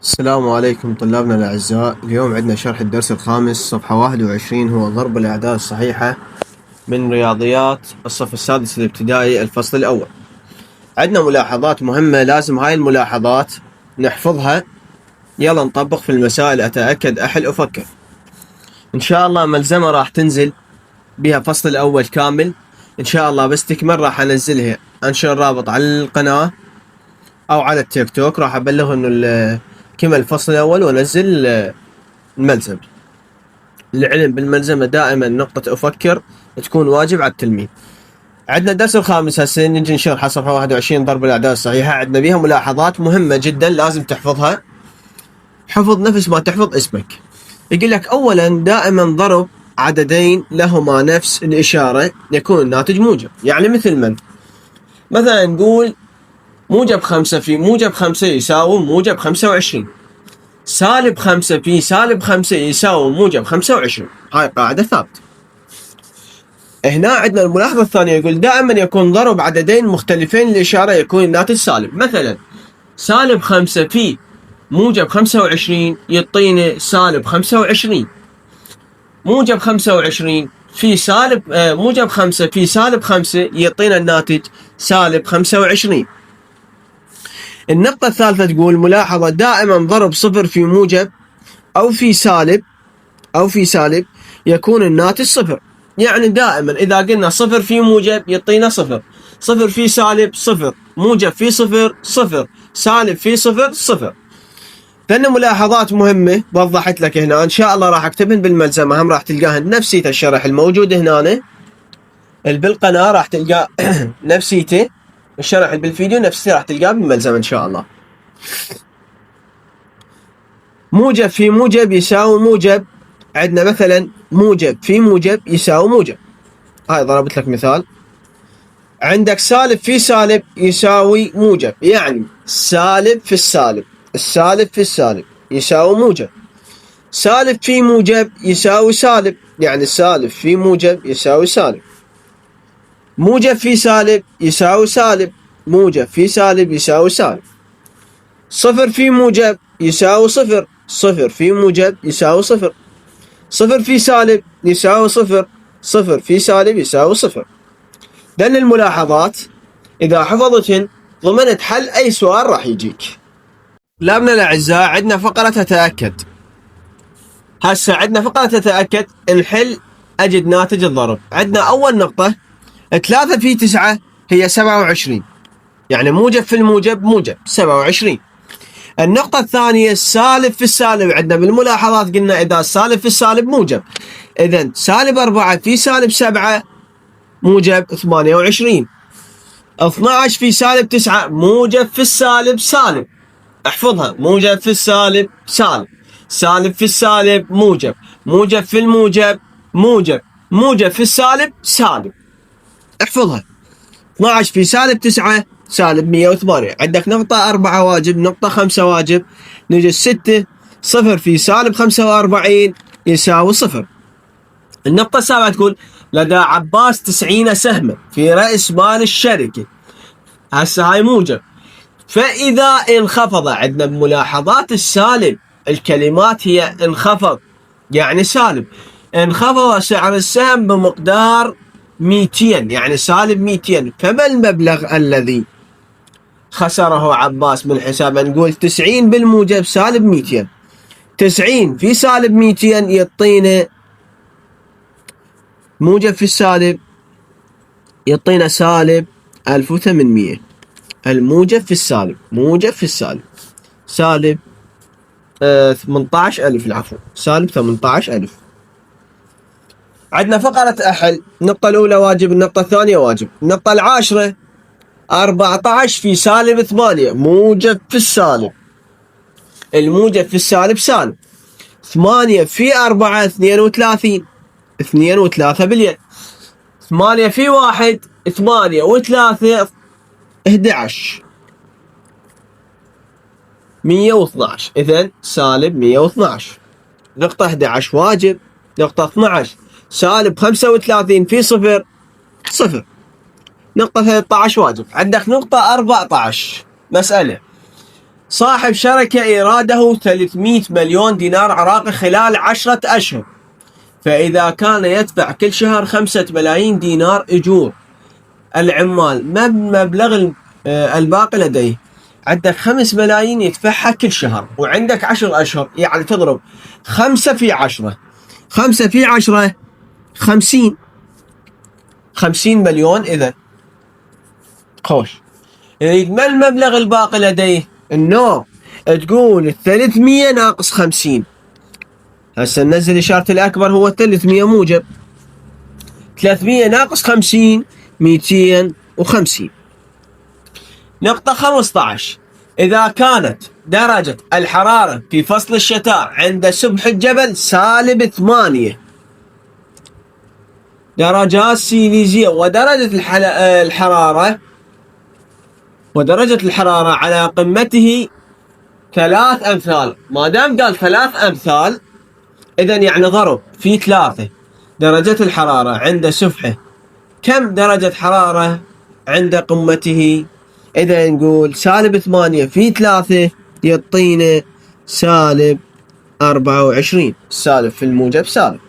السلام عليكم طلابنا الأعزاء. اليوم عندنا شرح الدرس الخامس صفحة 21 هو ضرب الأعداد الصحيحة من رياضيات الصف السادس الابتدائي الفصل الأول. عندنا ملاحظات مهمة لازم هاي الملاحظات نحفظها. يلا نطبق في المسائل، أتأكد أحل أفكر. إن شاء الله ملزمة راح تنزل بها فصل الأول كامل إن شاء الله، بس تكمل راح أنزلها، أنشر رابط على القناة أو على التيك توك، راح أبلغ إنه كمل الفصل الأول ونزل الملزم. العلم بالملزمة دائما نقطة أفكر تكون واجب على التلميذ. عندنا الدرس الخامس هسه نجي نشرح صفحة 21 ضرب الأعداد الصحيحة. عندنا بيها ملاحظات مهمة جدا لازم تحفظها، حفظ نفس ما تحفظ اسمك. يقول لك أولا دائما ضرب عددين لهما نفس الإشارة يكون الناتج موجب. يعني مثلا نقول موجب 5 في موجب 5 يساوي موجب 25، سالب 5 في سالب 5 يساوي موجب 25. هاي قاعدة ثابتة. هنا عندنا الملاحظة الثانية يقول دائما يكون ضرب عددين مختلفين الإشارة يكون الناتج سالب. مثلا سالب 5 في موجب 25 يعطينا سالب 25، موجب 25 في سالب موجب 5 في سالب 5 يعطينا الناتج سالب 25. النقطة الثالثة تقول ملاحظة دائما ضرب صفر في موجب أو في سالب يكون الناتج صفر. يعني دائما إذا قلنا صفر في موجب يعطينا صفر، صفر في سالب صفر، موجب في صفر صفر، سالب في صفر صفر. لأن ملاحظات مهمة وضحت لك هنا، إن شاء الله راح أكتبهن بالملزمة، هم راح تلقاها نفسيته الشرح الموجود هنا بالقناة، راح تلقى نفسيته الشرح بالفيديو نفسه راح تلقاه بالملزمة إن شاء الله. موجب في موجب يساوي موجب، عندنا مثلا موجب في موجب يساوي موجب، هاي ضربت لك مثال. عندك سالب في سالب يساوي موجب، يعني سالب في السالب، السالب في السالب يساوي موجب. سالب في موجب يساوي سالب، يعني سالب في موجب يساوي سالب. موجب في سالب يساوي سالب، موجب في سالب يساوي سالب. صفر في موجب يساوي صفر، صفر في موجب يساوي صفر. صفر في سالب يساوي صفر، صفر في سالب يساوي صفر. لأن الملاحظات إذا حفظتهن ضمنت حل أي سؤال راح يجيك. طلابنا الأعزاء عندنا فقرة تتأكد. هسه عندنا فقرة تتأكد نحل أجد ناتج الضرب. عندنا أول نقطة 3 في 9 هي 27، يعني موجب في الموجب موجب 27. النقطة الثانية السالب في السالب، عندنا بالملاحظات قلنا إذا السالب في السالب موجب، إذن سالب 4 في سالب 7 موجب 28. 12 في سالب 9 موجب في السالب سالب، احفظها موجب في السالب سالب، سالب في السالب موجب، موجب في الموجب موجب، موجب في السالب سالب، احفظها. 12 في سالب 9 سالب 108. عندك نقطة 4 واجب، نقطة 5 واجب. نجي 6 صفر في سالب 45 يساوي صفر. النقطة 7 تقول لدى عباس 90 سهما في رأس مال الشركة. هسه هاي موجب، فإذا انخفض، عندنا بملاحظات السالب الكلمات هي انخفض يعني سالب، انخفض سعر السهم بمقدار 200 يعني سالب 200، فما المبلغ الذي خسره عباس بالحساب؟ نقول 90 بالموجب سالب 200، 90 في سالب 200 يعطينا موجب في السالب يعطينا سالب 1800. الموجب في السالب موجب في السالب سالب 18000، العفو سالب 18000. عندنا فقرة أحل. النقطة الأولى واجب، النقطة الثانية واجب. النقطة العاشرة 14 في سالب 8 موجب في السالب، الموجب في السالب سالب. 8 في 4 32، 2 و3 باليد. 8 في 1 8 و3 11 112، إذن سالب 112. نقطة 11 واجب. نقطة 12 سالب 35 في صفر صفر. نقطة 13 واجب. عندك نقطة 14 مسألة صاحب شركة إيراده 300 مليون دينار عراقي خلال 10 أشهر، فإذا كان يدفع كل شهر 5 ملايين دينار أجور العمال، ما المبلغ الباقي لديه؟ عندك 5 ملايين يدفعها كل شهر، وعندك 10 أشهر، يعني تضرب 5 في 10، 5 في 10 50 مليون. إذا خوش، يريد ما المبلغ الباقي لديه؟ النوع تقول 300 ناقص 50. هسه ننزل إشارة الأكبر، هو 300 موجب، 300 ناقص 50 250. نقطة 15. إذا كانت درجة الحرارة في فصل الشتاء عند سبح الجبل -8 درجات سيليزية، ودرجة الحرارة على قمته 3 أمثال. ما دام قال 3 أمثال، إذا يعني ضرب في 3 درجة الحرارة عند سفحه، كم درجة حرارة عند قمته؟ إذا نقول -8 في 3 يعطينا -24. السالب في الموجب سالب.